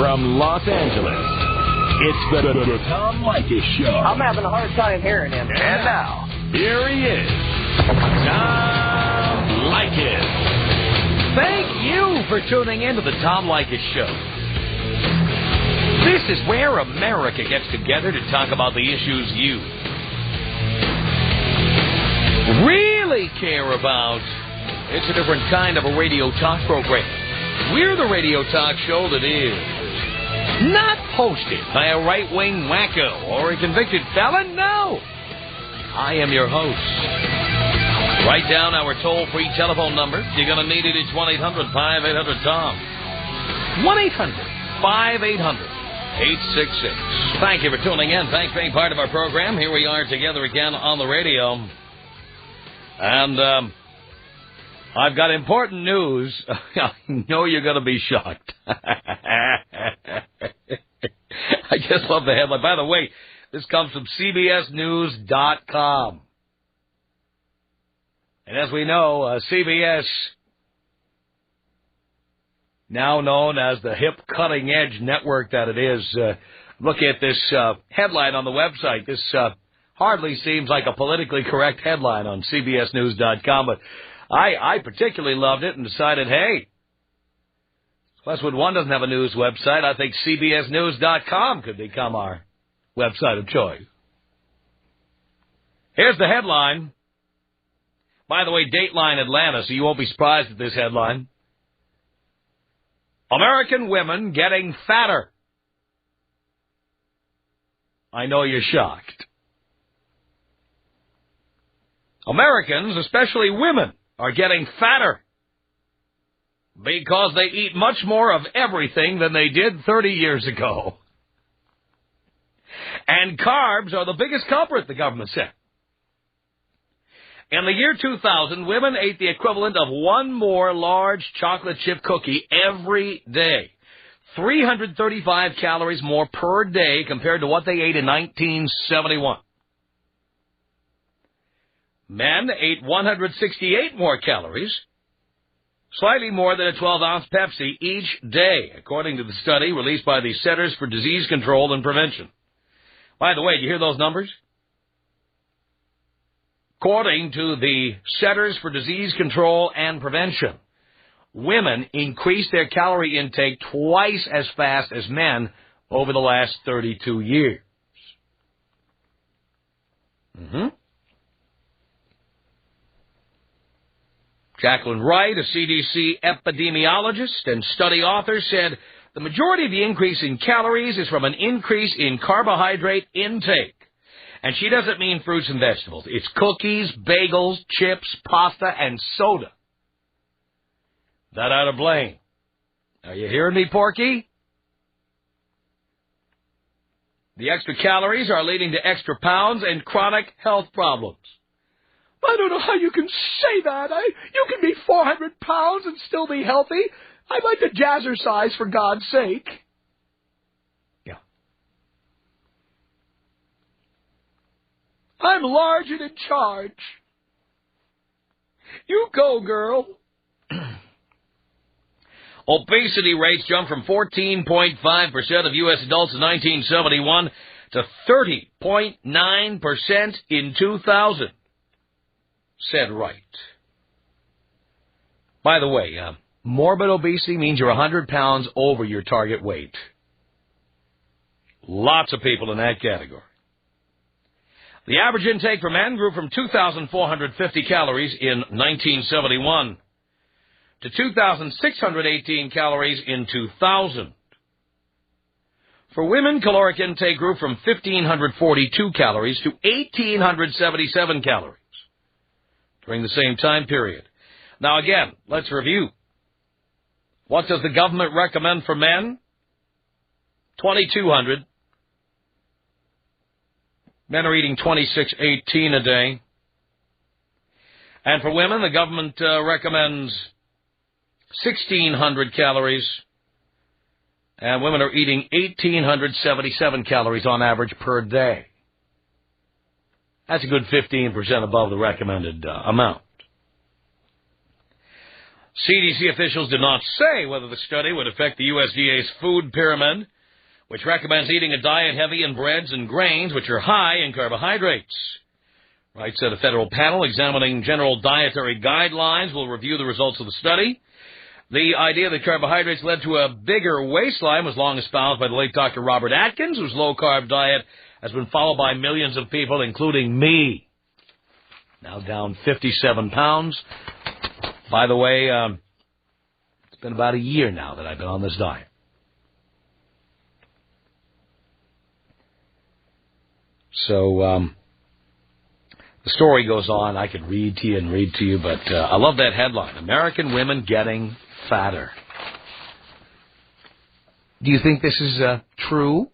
From Los Angeles, it's the Tom Leykis Show. I'm having a hard time hearing him. And now, here he is, Tom Leykis. Thank you for tuning in to the Tom Leykis Show. This is where America gets together to talk about the issues you really care about. It's a different kind of a radio talk program. We're the radio talk show that is not hosted by a right-wing wacko or a convicted felon. No. I am your host. Write down our toll-free telephone number. You're going to need it. It's 1-800-5800-TOM. 1-800-5800-866. Thank you for tuning in. Thanks for being part of our program. Here we are together again on the radio. And I've got important news. I know you're going to be shocked. I just love the headline. By the way, this comes from CBSNews.com. And as we know, CBS, now known as the hip cutting-edge network that it is, look at this headline on the website. This hardly seems like a politically correct headline on CBSNews.com, but I particularly loved it and decided, hey, Westwood One doesn't have a news website. I think CBSNews.com could become our website of choice. Here's the headline. By the way, Dateline Atlanta, so you won't be surprised at this headline. American women getting fatter. I know you're shocked. Americans, especially women, are getting fatter because they eat much more of everything than they did 30 years ago. And carbs are the biggest culprit, the government said. In the year 2000, women ate the equivalent of one more large chocolate chip cookie every day. 335 calories more per day compared to what they ate in 1971. Men ate 168 more calories, slightly more than a 12-ounce Pepsi each day, according to the study released by the Centers for Disease Control and Prevention. By the way, do you hear those numbers? According to the Centers for Disease Control and Prevention, women increased their calorie intake twice as fast as men over the last 32 years. Jacqueline Wright, a CDC epidemiologist and study author, said the majority of the increase in calories is from an increase in carbohydrate intake. And she doesn't mean fruits and vegetables. It's cookies, bagels, chips, pasta, and soda that are to blame. Are you hearing me, Porky? The extra calories are leading to extra pounds and chronic health problems. I don't know how you can say that. You can be 400 pounds and still be healthy. I'd like to jazzercise, for God's sake. Yeah. I'm large and in charge. You go, girl. Obesity rates jumped from 14.5% of U.S. adults in 1971 to 30.9% in 2000. Said Wright. By the way, morbid obesity means you're 100 pounds over your target weight. Lots of people in that category. The average intake for men grew from 2,450 calories in 1971 to 2,618 calories in 2000. For women, caloric intake grew from 1,542 calories to 1,877 calories during the same time period. Now again, let's review. What does the government recommend for men? 2,200. Men are eating 2,618 a day. And for women, the government recommends 1,600 calories. And women are eating 1,877 calories on average per day. That's a good 15% above the recommended amount. CDC officials did not say whether the study would affect the USDA's food pyramid, which recommends eating a diet heavy in breads and grains, which are high in carbohydrates. Wright said a federal panel examining general dietary guidelines will review the results of the study. The idea that carbohydrates led to a bigger waistline was long espoused by the late Dr. Robert Atkins, whose low-carb diet has been followed by millions of people, including me. Now down 57 pounds. By the way, it's been about a year now that I've been on this diet. So, the story goes on. I could read to you, but I love that headline. American women getting fatter. Do you think this is true?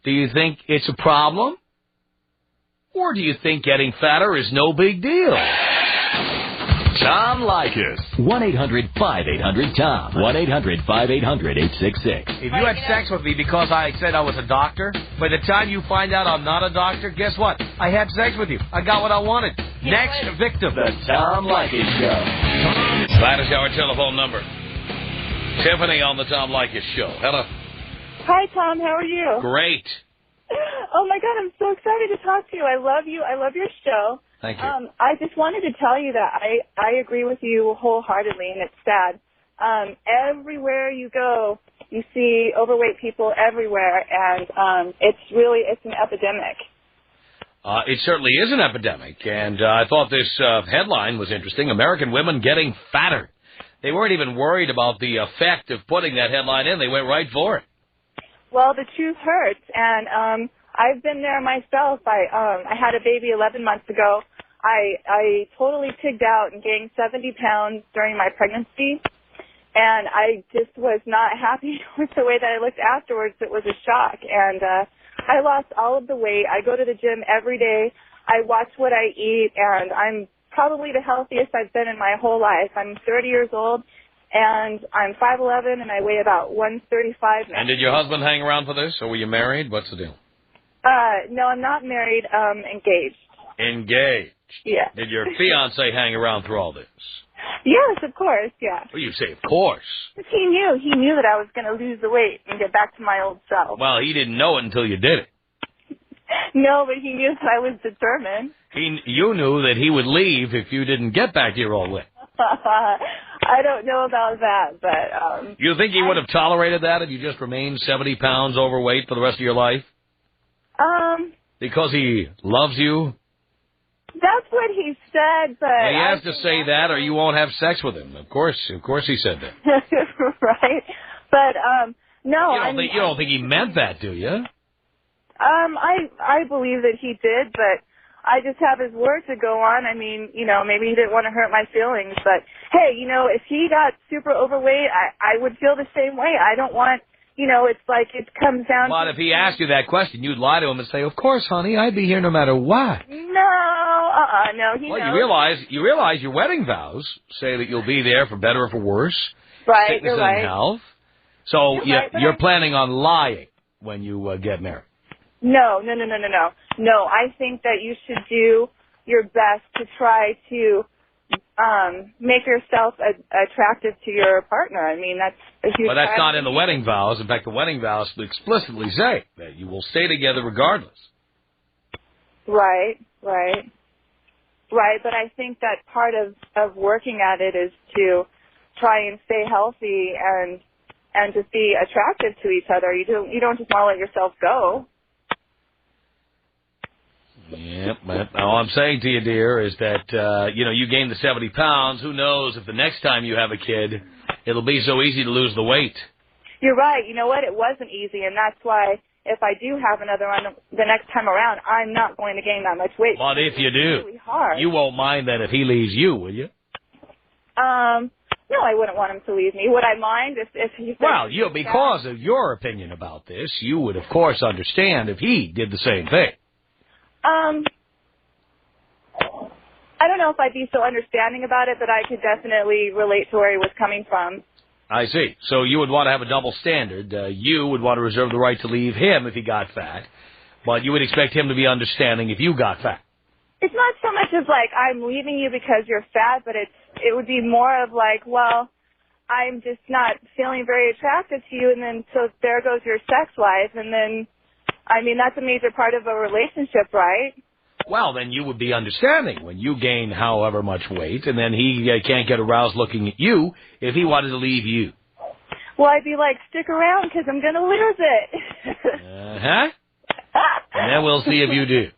Do you think it's a problem? Or do you think getting fatter is no big deal? Tom Leykis. 1-800-5800-TOM. 1-800-5800-866. If you had sex with me because I said I was a doctor, by the time you find out I'm not a doctor, guess what? I had sex with you. I got what I wanted. Next victim. The Tom Leykis Show. That is our telephone number. Tiffany on the Tom Leykis Show. Hello. Hi, Tom. How are you? Great. Oh, my God. I'm so excited to talk to you. I love you. I love your show. Thank you. I just wanted to tell you that I agree with you wholeheartedly, and it's sad. Everywhere you go, you see overweight people everywhere, and it's an epidemic. It certainly is an epidemic, and I thought this headline was interesting. American women getting fatter. They weren't even worried about the effect of putting that headline in. They went right for it. Well, the truth hurts, and I've been there myself. I had a baby 11 months ago. I totally pigged out and gained 70 pounds during my pregnancy, and I just was not happy with the way that I looked afterwards. It was a shock, and I lost all of the weight. I go to the gym every day. I watch what I eat, and I'm probably the healthiest I've been in my whole life. I'm 30 years old, and I'm 5'11", and I weigh about 135 now. And did your husband hang around for this, or were you married? What's the deal? No, I'm not married. Engaged. Engaged. Yeah. Did your fiancé hang around through all this? Yes, of course, yeah. Well, you say of course. He knew that I was going to lose the weight and get back to my old self. Well, he didn't know it until you did it. No, but he knew that I was determined. You knew that he would leave if you didn't get back to your old weight. I don't know about that, but... You think he would have tolerated that if you just remained 70 pounds overweight for the rest of your life? Because he loves you? That's what he said, but... Well, he has to say that or you won't have sex with him. Of course he said that. Right. But, no, you don't think he meant that, do you? I believe that he did, but I just have his word to go on. I mean, maybe he didn't want to hurt my feelings, but hey, if he got super overweight, I would feel the same way. I don't want, it's like it comes down to... But if he asked you that question, you'd lie to him and say, of course, honey, I'd be here no matter what. No, he knows. You realize your wedding vows say that you'll be there for better or for worse. Right, sickness you're right. and health. So you're planning on lying when you get married. No. No, I think that you should do your best to try to make yourself attractive to your partner. I mean, that's a huge... But that's not in the wedding vows. In fact, the wedding vows explicitly say that you will stay together regardless. Right. But I think that part of working at it is to try and stay healthy and just be attractive to each other. You don't just want to let yourself go. Yeah, but all I'm saying to you, dear, is that, you gained the 70 pounds. Who knows if the next time you have a kid, it'll be so easy to lose the weight. You're right. You know what? It wasn't easy, and that's why if I do have another one the next time around, I'm not going to gain that much weight. But if you do, really hard. You won't mind that if he leaves you, will you? No, I wouldn't want him to leave me. Would I mind if he... Well, because of your opinion about this, you would, of course, understand if he did the same thing. I don't know if I'd be so understanding about it, but I could definitely relate to where he was coming from. I see. So you would want to have a double standard. You would want to reserve the right to leave him if he got fat, but you would expect him to be understanding if you got fat. It's not so much as like I'm leaving you because you're fat, but it's it would be more of like, well, I'm just not feeling very attracted to you, and then so there goes your sex life, and then, I mean, that's a major part of a relationship, right? Well, then you would be understanding when you gain however much weight, and then he can't get aroused looking at you if he wanted to leave you. Well, I'd be like, stick around because I'm going to lose it. Uh-huh. And then we'll see if you do.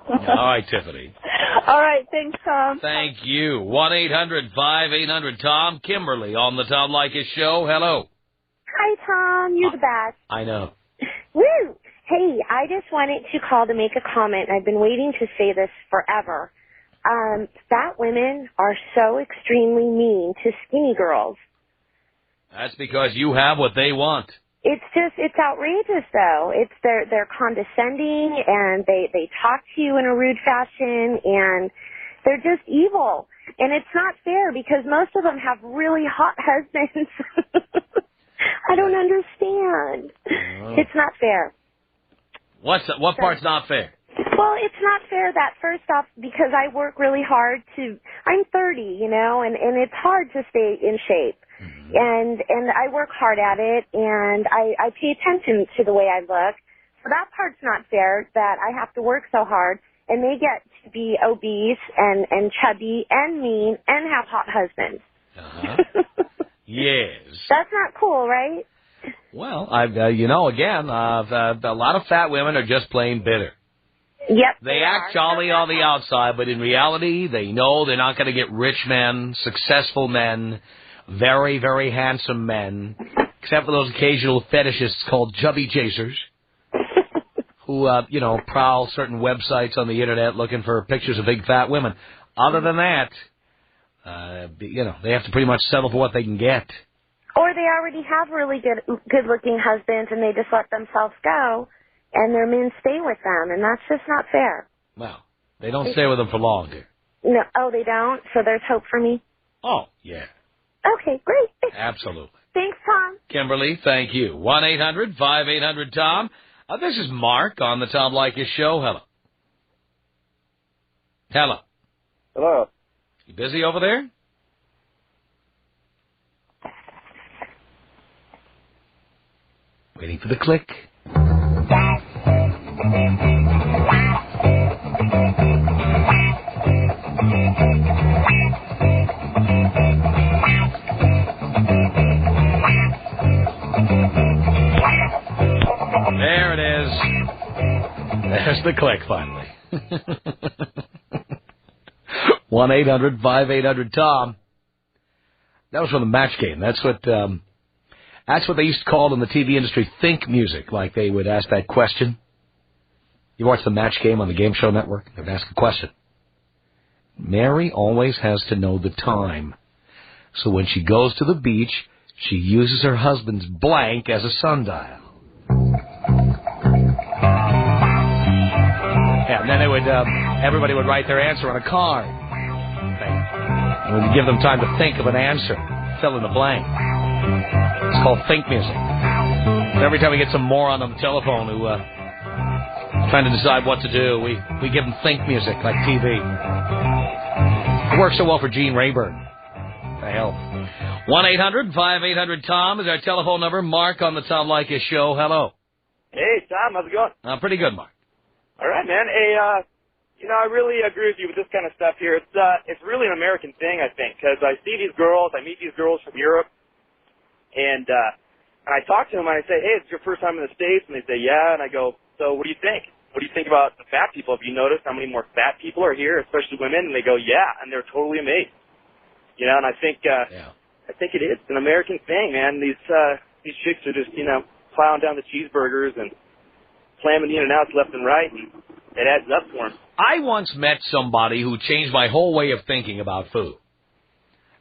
All right, Tiffany. All right, thanks, Tom. Thank you. 1-800-5800-TOM. Kimberly on the Tom Leykis Show. Hello. Hi, Tom. You're the best. I know. Woo! Hey, I just wanted to call to make a comment. I've been waiting to say this forever. Fat women are so extremely mean to skinny girls. That's because you have what they want. It's outrageous, though. They're condescending, and they talk to you in a rude fashion, and they're just evil. And it's not fair because most of them have really hot husbands. I don't understand. It's not fair. What part's not fair? Well, it's not fair that first off, because I work really hard I'm 30, and it's hard to stay in shape. And I work hard at it, and I pay attention to the way I look. So that part's not fair, that I have to work so hard, and they get to be obese and chubby and mean and have hot husbands. Uh-huh. Yes. That's not cool, right? Well, again, a lot of fat women are just plain bitter. Yep. They act jolly on the outside, but in reality, they know they're not going to get rich men, successful men, very, very handsome men, except for those occasional fetishists called chubby chasers who, prowl certain websites on the Internet looking for pictures of big fat women. Other than that, they have to pretty much settle for what they can get. Or they already have really good-looking husbands, and they just let themselves go, and their men stay with them, and that's just not fair. Well, they don't stay with them for long, dear. No, they don't? So there's hope for me? Oh, yeah. Okay, great. Absolutely. Thanks, Tom. Kimberly, thank you. 1-800-5800-TOM. This is Mark on the Tom Leykis Show. Hello. Hello. Hello. You busy over there? Waiting for the click. There it is. There's the click, finally. 1-800-5800-TOM. That was from the match game. That's what they used to call in the TV industry think music, like they would ask that question. You watch the match game on the Game Show Network, they would ask a question. Mary always has to know the time. So when she goes to the beach, she uses her husband's blank as a sundial. Yeah, and then everybody would write their answer on a card. It would give them time to think of an answer, fill in the blank. It's called think music. And every time we get some moron on the telephone who trying to decide what to do, we give them think music like TV. It works so well for Gene Rayburn. The hell. 1-800-5800-TOM is our telephone number. Mark on the Tom Leykis Show. Hello. Hey, Tom. How's it going? Pretty good, Mark. All right, man. Hey, I really agree with you with this kind of stuff here. It's really an American thing, I think, because I see these girls, I meet these girls from Europe, and I talk to them, and I say, hey, it's your first time in the States? And they say, yeah. And I go, so what do you think? What do you think about the fat people? Have you noticed how many more fat people are here, especially women? And they go, yeah, and they're totally amazed. And I think I think it is. It's an American thing, man. These chicks are just, plowing down the cheeseburgers and slamming the In-N-Outs left and right, and it adds up for them. I once met somebody who changed my whole way of thinking about food.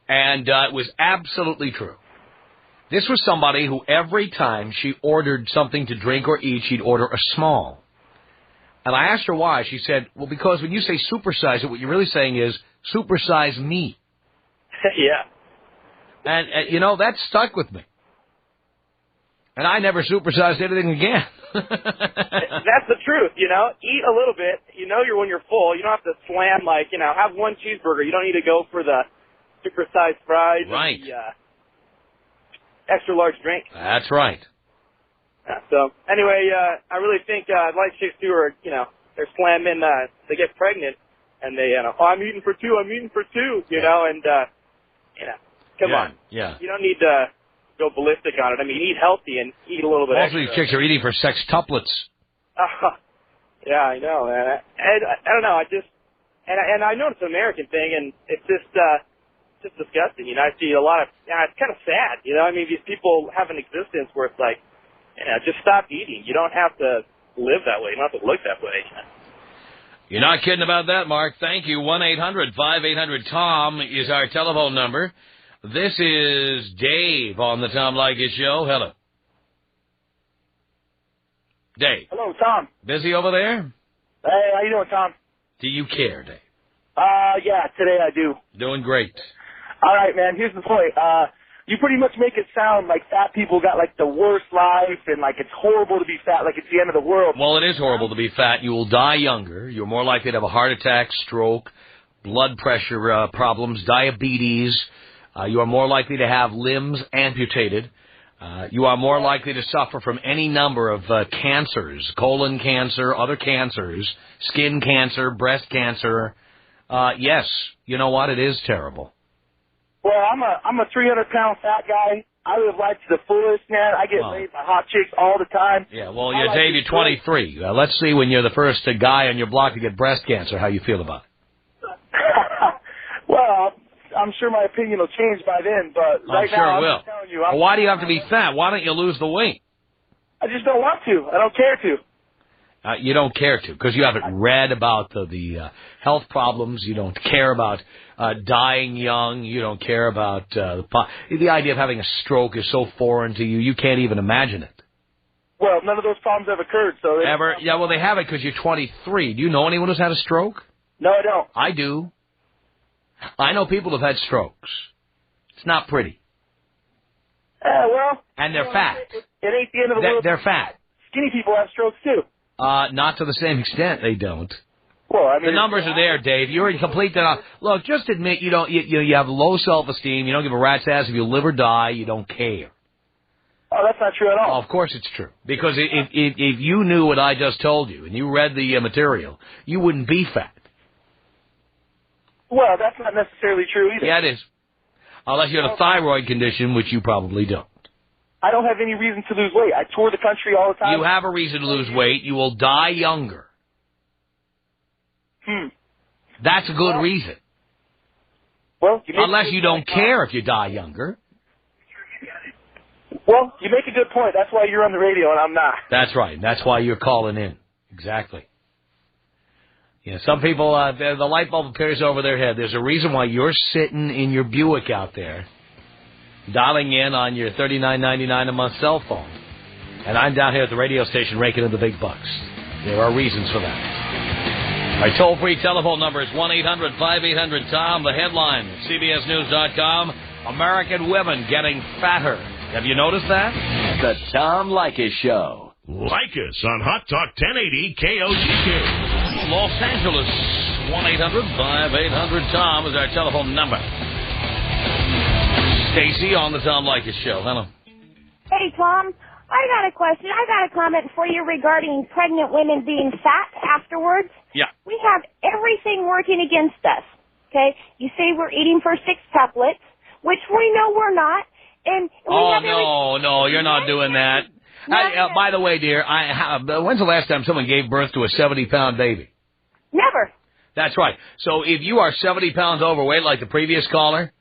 And it was absolutely true. This was somebody who every time she ordered something to drink or eat, she'd order a small. And I asked her why. She said, well, because when you say supersize it, what you're really saying is supersize me. Yeah. And, that stuck with me. And I never supersized anything again. That's the truth, Eat a little bit. When you're full. You don't have to slam, have one cheeseburger. You don't need to go for the super-sized fries, right? And the extra large drink. That's right. So anyway, I really think like chicks who are, they're slamming, they get pregnant, and they, I'm eating for two, you know, and come on, you don't need to go ballistic on it. I mean, eat healthy and eat a little bit Most extra. of these chicks are eating for sextuplets. Yeah, I know, man. I don't know. And I know it's an American thing, and it's just disgusting. I see a lot of, it's kind of sad, I mean, these people have an existence where it's like, just stop eating. You don't have to live that way. You don't have to look that way. You're not kidding about that, Mark. Thank you. 1-800-5800-TOM is our telephone number. This is Dave on the Tom Leykis Show. Hello. Dave. Hello, Tom. Busy over there? Hey, how you doing, Tom? Do you care, Dave? Yeah, today I do. Doing great. All right, man, here's the point. You pretty much make it sound like fat people got, like, the worst life and, like, it's horrible to be fat, like it's the end of the world. Well, it is horrible to be fat. You will die younger. You're more likely to have a heart attack, stroke, blood pressure problems, diabetes. You are more likely to have limbs amputated. You are more likely to suffer from any number of cancers, colon cancer, other cancers, skin cancer, breast cancer. Yes, you know what? It is terrible. Well, I'm a 300-pound fat guy. I live life to the fullest, man. I get laid by hot chicks all the time. Yeah, well, Dave, you're 23. Let's see when you're the first guy on your block to get breast cancer, how you feel about it. Well, I'm sure my opinion will change by then, but right now, I'm just telling you. Well, why do you have to be fat? Why don't you lose the weight? I just don't want to. I don't care to. You don't care to because you haven't read about the health problems. You don't care about dying young. You don't care about the idea of having a stroke is so foreign to you. You can't even imagine it. Well, none of those problems have occurred. So ever? Yeah, well, they have it because you're 23. Do you know anyone who's had a stroke? No, I don't. I do. I know people who've had strokes. It's not pretty. Well. And they're fat. It ain't the end of the world. They're fat. Skinny people have strokes too. Not to the same extent, they don't. Well, I mean, the numbers are there, Dave. You're in complete denial. Look, just admit you don't. You have low self-esteem. You don't give a rat's ass if you live or die. You don't care. Oh, that's not true at all. Oh, of course it's true. Because if you knew what I just told you and you read the material, you wouldn't be fat. Well, that's not necessarily true either. Yeah, it is. Unless you have a thyroid condition, which you probably don't. I don't have any reason to lose weight. I tour the country all the time. You have a reason to lose weight. You will die younger. That's a good reason. Well, unless you don't care if you die younger. Well, you make a good point. That's why you're on the radio and I'm not. That's right. That's why you're calling in. Exactly. Yeah, some people, the light bulb appears over their head. There's a reason why you're sitting in your Buick out there, dialing in on your $39.99 a month cell phone. And I'm down here at the radio station raking in the big bucks. There are reasons for that. Our toll-free telephone number is 1-800-5800-TOM. The headline, CBSNews.com, American women getting fatter. Have you noticed that? The Tom Leykis Show. Like us on Hot Talk 1080 KOGK. Los Angeles, 1-800-5800-TOM is our telephone number. Stacy on the Tom Leykis Show. Hello. Hey, Tom. I got a question. I got a comment for you regarding pregnant women being fat afterwards. Yeah. We have everything working against us, okay? You say we're eating for sextuplets, which we know we're not. And we have no, you're not doing that. By the way, dear, when's the last time someone gave birth to a 70-pound baby? Never. That's right. So if you are 70 pounds overweight like the previous caller,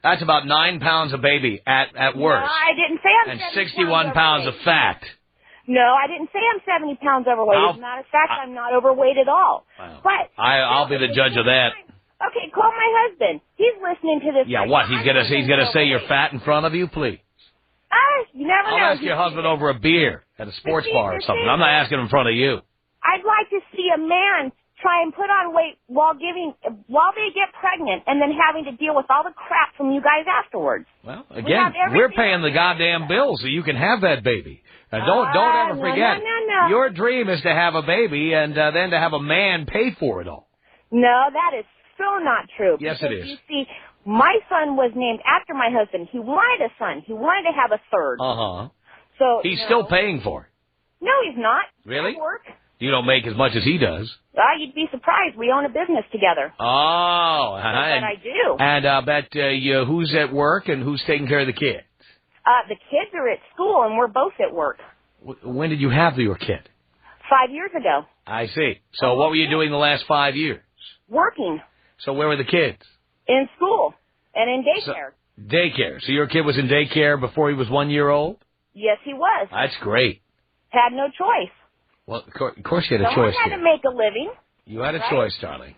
that's about 9 pounds of baby at worst. No, I didn't say I'm 61 pounds of fat. No, I didn't say I'm 70 pounds overweight. As a matter of fact, I'm not overweight at all. Well, but I'll be the judge of that. Okay, call my husband. He's listening to this. Yeah, what? He's gonna say you're fat in front of you, please. You never know. I'll ask your husband over a beer at a sports bar or something. I'm not asking in front of you. I'd like to see a man try and put on weight while they get pregnant and then having to deal with all the crap from you guys afterwards. Well, again, we're paying the goddamn bills so you can have that baby. And don't ever forget, no. Your dream is to have a baby and then to have a man pay for it all. No, that is so not true. Yes, it is. You see, My son was named after my husband. He wanted a son. He wanted to have a third. Uh-huh. So he's still paying for it. No, he's not. Really? I work. You don't make as much as he does. You'd be surprised. We own a business together. Oh. That's what I do. And I bet who's at work and who's taking care of the kids? The kids are at school, and we're both at work. When did you have your kid? 5 years ago. I see. So what were you doing the last 5 years? Working. So where were the kids? In school and in daycare. Daycare. So your kid was in daycare before he was 1 year old? Yes, he was. That's great. Had no choice. Well, of course you had a Someone choice. had to make a living. You had a right? choice, darling.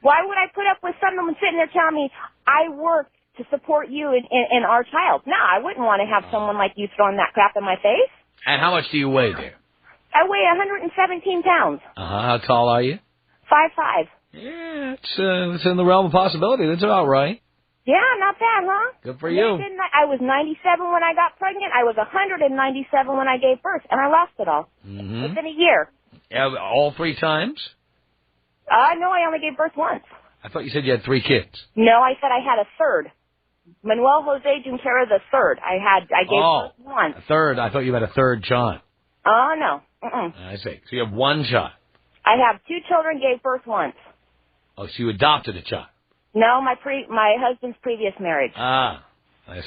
Why would I put up with someone sitting there telling me I work to support you and our child? No, I wouldn't want to have someone like you throwing that crap in my face. And how much do you weigh there? I weigh 117 pounds. How tall are you? 5'5". Yeah, it's in the realm of possibility. That's about right. Yeah, not bad, huh? Good for you. I was 97 when I got pregnant. I was 197 when I gave birth, and I lost it all within a year. All 3 times? No, I only gave birth once. I thought you said you had 3 kids. No, I said I had a third. Manuel Jose Junquera the third. I gave birth once. A third. I thought you had a third child. Oh, no. Mm-mm. I see. So you have 1 child. I have 2 children, gave birth once. Oh, so you adopted a child. No, my husband's previous marriage. I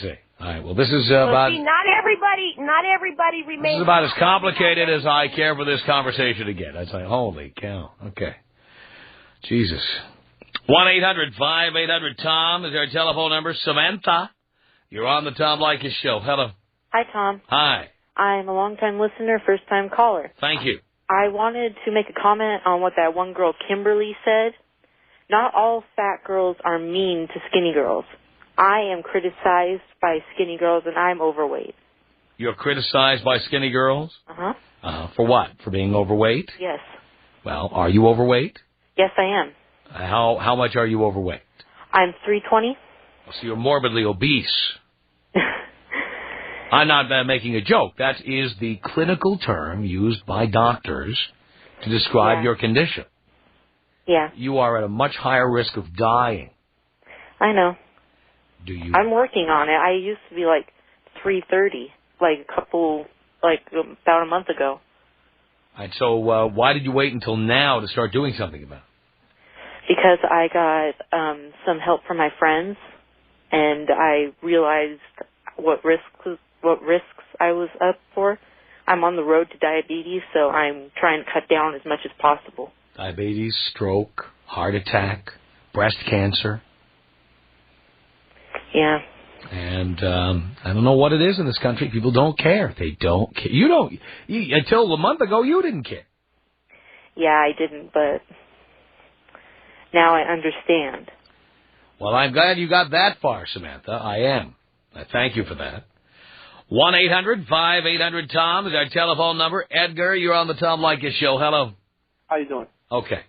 see. All right. Well, this is about. See, not everybody remains. This is about as complicated as I care for this conversation to get. I'd say, holy cow. Okay. Jesus. 1-800-5800-TOM is our telephone number. Samantha, you're on the Tom Leykis Show. Hello. Hi, Tom. Hi. I'm a long-time listener, first-time caller. Thank you. I wanted to make a comment on what that one girl, Kimberly, said. Not all fat girls are mean to skinny girls. I am criticized by skinny girls, and I'm overweight. You're criticized by skinny girls? Uh-huh. For what? For being overweight? Yes. Well, are you overweight? Yes, I am. How much are you overweight? I'm 320. So you're morbidly obese. I'm not making a joke. That is the clinical term used by doctors to describe your condition. Yeah. You are at a much higher risk of dying. I know. Do you? I'm working on it. I used to be like 330, about a month ago. And so why did you wait until now to start doing something about it? Because I got some help from my friends, and I realized what risks I was up for. I'm on the road to diabetes, so I'm trying to cut down as much as possible. Diabetes, stroke, heart attack, breast cancer. Yeah. And I don't know what it is in this country. People don't care. They don't care. Until a month ago, you didn't care. Yeah, I didn't, but now I understand. Well, I'm glad you got that far, Samantha. I am. I thank you for that. 1-800-5800-TOM is our telephone number. Edgar, you're on the Tom Leykis Show. Hello. How you doing? Okay.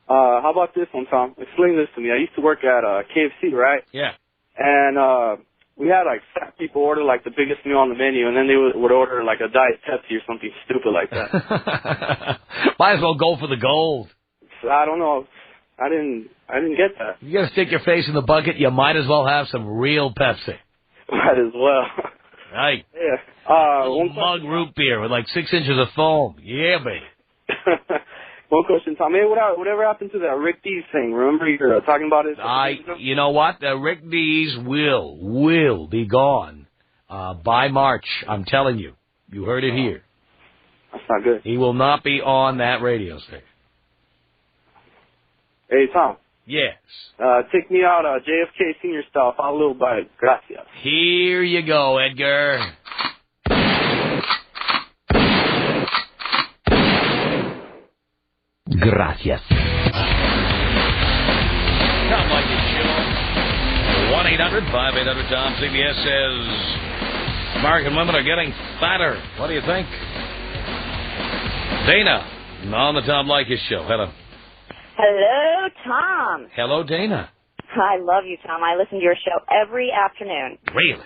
How about this one, Tom? Explain this to me. I used to work at KFC, right? Yeah. And we had, fat people order, the biggest meal on the menu, and then they would order, a Diet Pepsi or something stupid like that. Might as well go for the gold. I don't know. I didn't get that. You got to stick your face in the bucket, you might as well have some real Pepsi. Might as well. Right. Yeah. One mug root beer with 6 inches of foam. Yeah, baby. One question, Tom. Hey, whatever happened to that Rick Dees thing? Remember you were talking about it? You know what? Rick Dees will be gone by March. I'm telling you. You heard it here. That's not good. He will not be on that radio station. Hey, Tom. Yes. Take me out JFK Senior style. Follow a little bite. Gracias. Here you go, Edgar. Gracias. Tom Leykis Show. 1-800-5800-TOM. CBS says American women are getting fatter. What do you think? Dana, on the Tom Leykis Show. Hello. Hello, Tom. Hello, Dana. I love you, Tom. I listen to your show every afternoon. Really?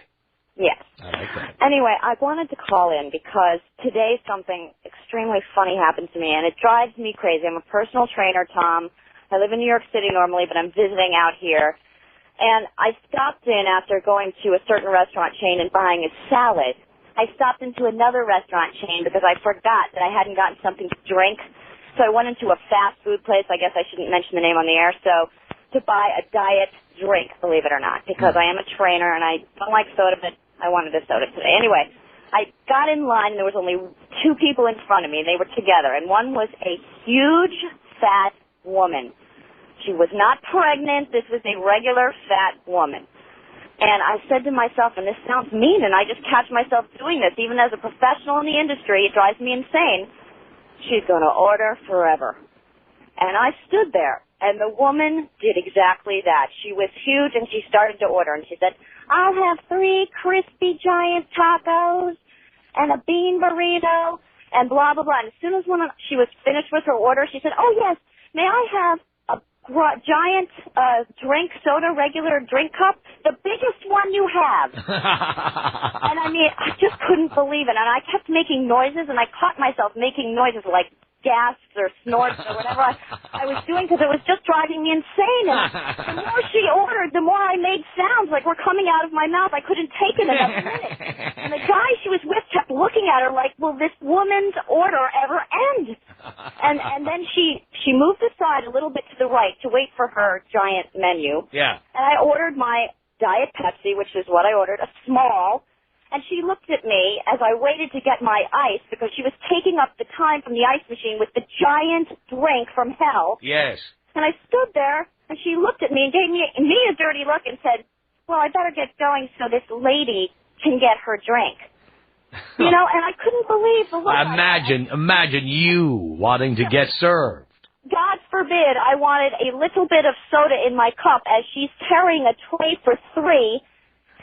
Yes. I like that. Anyway, I wanted to call in because today something extremely funny happened to me, and it drives me crazy. I'm a personal trainer, Tom. I live in New York City normally, but I'm visiting out here. And I stopped in after going to a certain restaurant chain and buying a salad. I stopped into another restaurant chain because I forgot that I hadn't gotten something to drink. So I went into a fast food place. I guess I shouldn't mention the name on the air. So to buy a diet drink, believe it or not, because I am a trainer and I don't like soda, but I wanted a soda today. Anyway, I got in line and there was only 2 people in front of me. They were together, and one was a huge, fat woman. She was not pregnant. This was a regular fat woman. And I said to myself, and this sounds mean, and I just catch myself doing this, even as a professional in the industry, it drives me insane. She's going to order forever. And I stood there, and the woman did exactly that. She was huge, and she started to order, and she said, I'll have 3 crispy giant tacos and a bean burrito, and blah, blah, blah. And as soon as she was finished with her order, she said, oh, yes, may I have a giant drink, soda, regular drink cup, the biggest one you have. And I mean, I just couldn't believe it. And I kept making noises, and I caught myself making noises like gasps or snorts or whatever I was doing because it was just driving me insane. And the more she ordered, the more I made sounds like were coming out of my mouth. I couldn't take it another minute. And the guy she was with kept looking at her like, will this woman's order ever end? And then she moved aside a little bit to the right to wait for her giant menu. Yeah. And I ordered my Diet Pepsi, which is what I ordered, a small. And she looked at me as I waited to get my ice because she was taking up the time from the ice machine with the giant drink from hell. Yes. And I stood there, and she looked at me and gave me a dirty look and said, well, I better get going so this lady can get her drink. You know, and I couldn't believe the look. Imagine you wanting to get served. God forbid I wanted a little bit of soda in my cup as she's carrying a tray for 3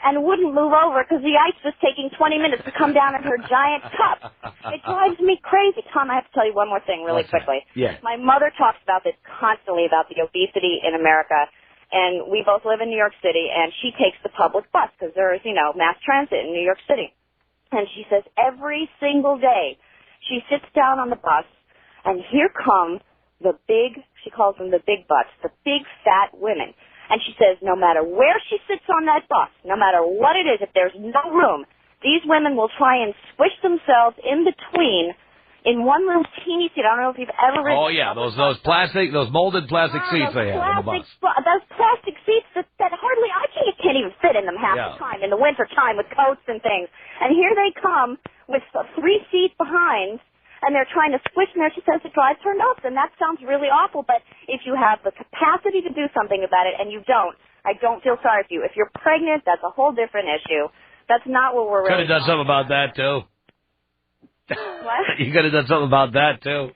and wouldn't move over because the ice was taking 20 minutes to come down in her giant cup. It drives me crazy. Tom, I have to tell you one more thing really quickly. Yeah. My mother talks about this constantly, about the obesity in America, and we both live in New York City, and she takes the public bus because there's, mass transit in New York City. And she says every single day she sits down on the bus, and here come she calls them the big butts, the big fat women. And she says no matter where she sits on that bus, no matter what it is, if there's no room, these women will try and squish themselves in between in one little teeny seat. I don't know if you've ever ridden. Oh, yeah, those molded plastic seats they have on the bus. Those plastic seats that hardly, I can't even fit in them half the time in the winter time with coats and things. And here they come with 3 seats behind, and they're trying to squish in there. She says it drives her nuts, and that sounds really awful, but if you have the capacity to do something about it and you don't, I don't feel sorry for you. If you're pregnant, that's a whole different issue. That's not what we're really Could have done something about that, too. What? You could have done something about that, too.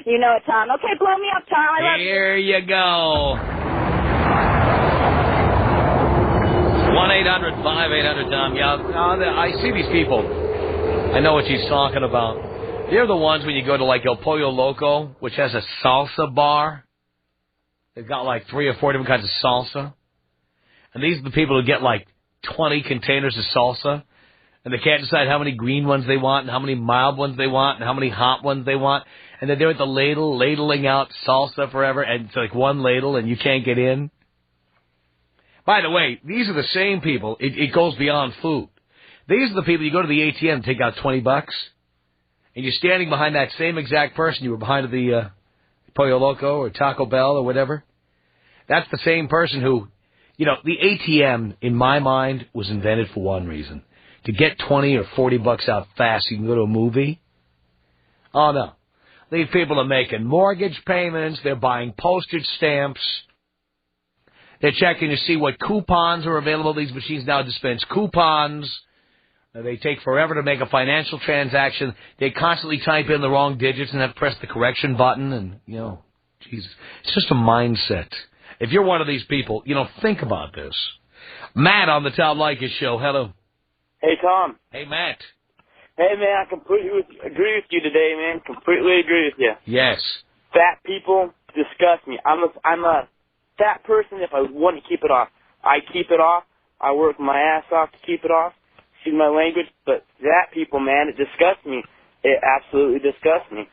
You know it, Tom. Okay, blow me up, Tom. I love you. Here you go. 1-800-5800-TOM. Yeah, I see these people. I know what she's talking about. They're the ones when you go to, like, El Pollo Loco, which has a salsa bar. They've got, like, 3 or 4 different kinds of salsa. And these are the people who get, like, 20 containers of salsa. And they can't decide how many green ones they want and how many mild ones they want and how many hot ones they want. And then they're at the ladling out salsa forever. And it's like one ladle and you can't get in. By the way, these are the same people. It goes beyond food. These are the people, you go to the ATM and take out $20, and you're standing behind that same exact person you were behind at the Pollo Loco or Taco Bell or whatever. That's the same person who, the ATM, in my mind, was invented for one reason. To get $20 or $40 out fast so you can go to a movie. Oh, no. These people are making mortgage payments. They're buying postage stamps. They're checking to see what coupons are available. These machines now dispense coupons. They take forever to make a financial transaction. They constantly type in the wrong digits and have to press the correction button. And, Jesus, it's just a mindset. If you're one of these people, think about this. Matt on the Tom Leykis Show. Hello. Hey, Tom. Hey, Matt. Hey, man, I completely agree with you today, man. Completely agree with you. Yes. Fat people disgust me. I'm a fat person if I want to keep it off. I keep it off. I work my ass off to keep it off. Excuse my language, but fat people, man, it disgusts me. It absolutely disgusts me.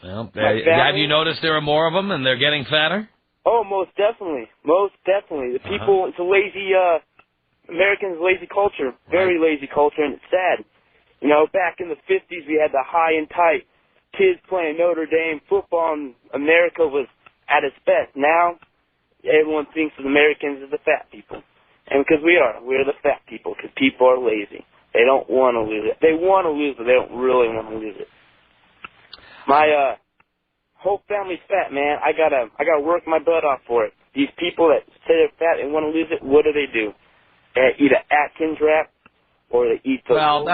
Well, have you noticed there are more of them and they're getting fatter? Oh, most definitely. Most definitely. The people, it's a lazy, Americans' lazy culture. Very lazy culture, and it's sad. You know, back in the 50s, we had the high and tight kids playing Notre Dame football, and America was at its best. Now, everyone thinks of Americans as the fat people. And because we're the fat people, because people are lazy. They don't want to lose it. They want to lose it, they don't really want to lose it. My, whole family's fat, man. I gotta work my butt off for it. These people that say they're fat and want to lose it, what do? They eat an Atkins wrap, or they eat those. Well,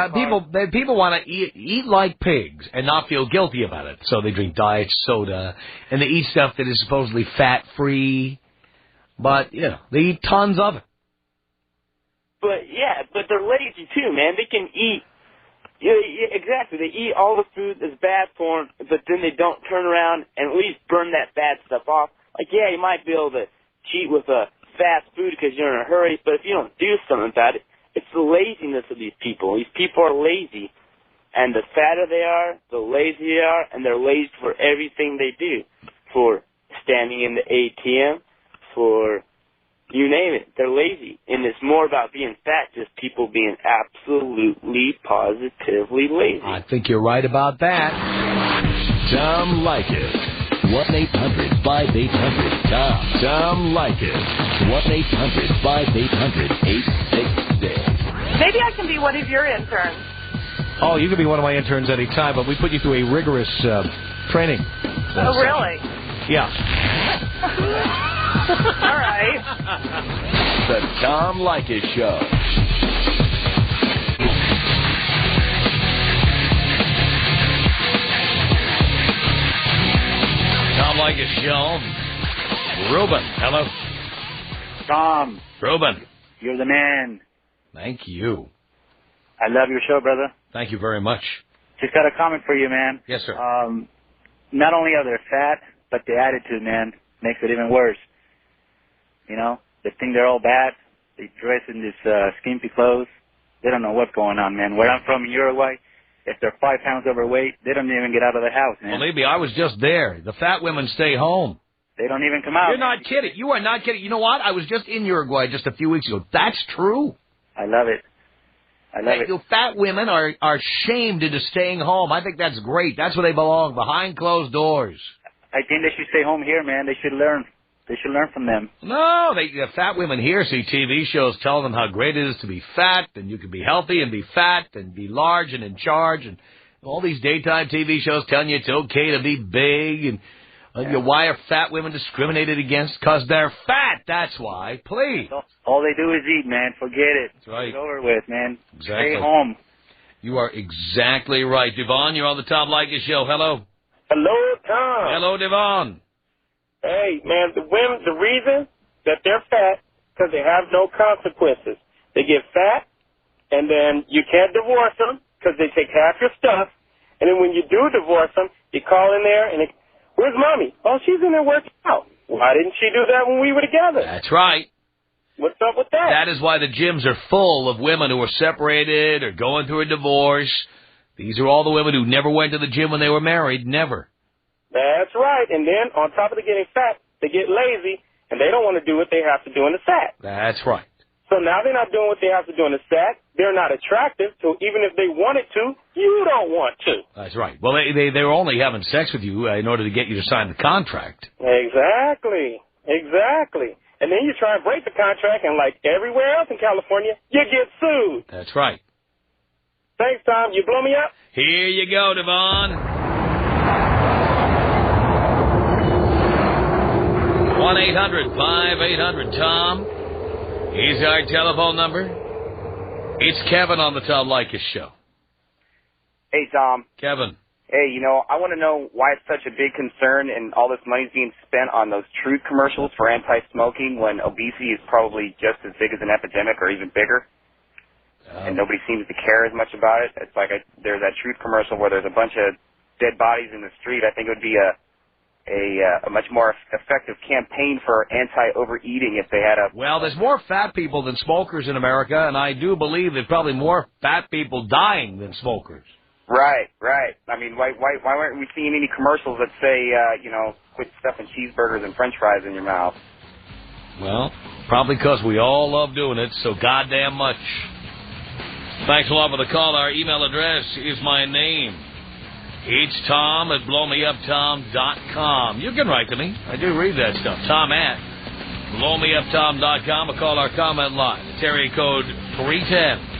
people want to eat like pigs and not feel guilty about it. So they drink diet soda and they eat stuff that is supposedly fat free, but you know they eat tons of it. But yeah, but they're lazy too, man. They can eat. Yeah, exactly. They eat all the food that's bad for them, but then they don't turn around and at least burn that bad stuff off. Like, yeah, you might be able to cheat with fast food because you're in a hurry, but if you don't do something about it, it's the laziness of these people. These people are lazy, and the fatter they are, the lazier they are, and they're lazy for everything they do, for standing in the ATM, for you name it. They're lazy. And it's more about being fat, just people being absolutely, positively lazy. I think you're right about that. Tom Leykis. 1-800-5800-TOM. Tom Leykis. 1-800-5800-866. Maybe I can be one of your interns. Oh, you can be one of my interns anytime, but we put you through a rigorous training. Oh, really? Yeah. All right. The Tom Leykis Show. Tom Leykis Show. Ruben, hello. Tom. Ruben. You're the man. Thank you. I love your show, brother. Thank you very much. Just got a comment for you, man. Yes, sir. Not only are they fat, but the attitude, man, makes it even worse. You know, they think they're all bad. They dress in this skimpy clothes. They don't know what's going on, man. Where I'm from in Uruguay, if they're 5 pounds overweight, they don't even get out of the house, man. Believe me, I was just there. The fat women stay home. They don't even come out. You're not kidding. You are not kidding. You know what? I was just in Uruguay just a few weeks ago. That's true. I love it. I love it. You fat women are shamed into staying home. I think that's great. That's where they belong, behind closed doors. I think they should stay home here, man. They should learn. They should learn from them. No, the fat women here see TV shows telling them how great it is to be fat, and you can be healthy and be fat and be large and in charge, and all these daytime TV shows telling you it's okay to be big, and why are fat women discriminated against? Because they're fat, that's why. Please. All they do is eat, man. Forget it. That's right. Get over with, man. Exactly. Stay home. You are exactly right. Devon, you're on the Tom Leykis Show. Hello. Hello, Tom. Hello, Devon. Hey, man, the reason that they're fat, because they have no consequences. They get fat, and then you can't divorce them, because they take half your stuff, and then when you do divorce them, you call in there, and where's Mommy? Oh, she's in there working out. Why didn't she do that when we were together? That's right. What's up with that? That is why the gyms are full of women who are separated or going through a divorce. These are all the women who never went to the gym when they were married. Never. That's right. And then, on top of the getting fat, they get lazy, and they don't want to do what they have to do in the sack. That's right. So now they're not doing what they have to do in the sack. They're not attractive, so even if they wanted to, you don't want to. That's right. Well, they're only having sex with you in order to get you to sign the contract. Exactly. Exactly. And then you try and break the contract, and like everywhere else in California, you get sued. That's right. Thanks, Tom. You blow me up? Here you go, Devon. 1-800-5800-TOM. Here's our telephone number. It's Kevin on the Tom Leykis Show. Hey, Tom. Kevin. Hey, you know, I want to know why it's such a big concern and all this money's being spent on those truth commercials for anti-smoking when obesity is probably just as big as an epidemic or even bigger. And nobody seems to care as much about it. It's like there's that truth commercial where there's a bunch of dead bodies in the street. I think it would be a much more effective campaign for anti-overeating if they had a... Well, there's more fat people than smokers in America, and I do believe there's probably more fat people dying than smokers. Right. I mean, why aren't we seeing any commercials that say, quit stuffing cheeseburgers and French fries in your mouth? Well, probably because we all love doing it so goddamn much. Thanks a lot for the call. Our email address is my name. It's Tom at blowmeuptom.com. You can write to me. I do read that stuff. Tom at blowmeuptom.com. Or call our comment line. It's area code 310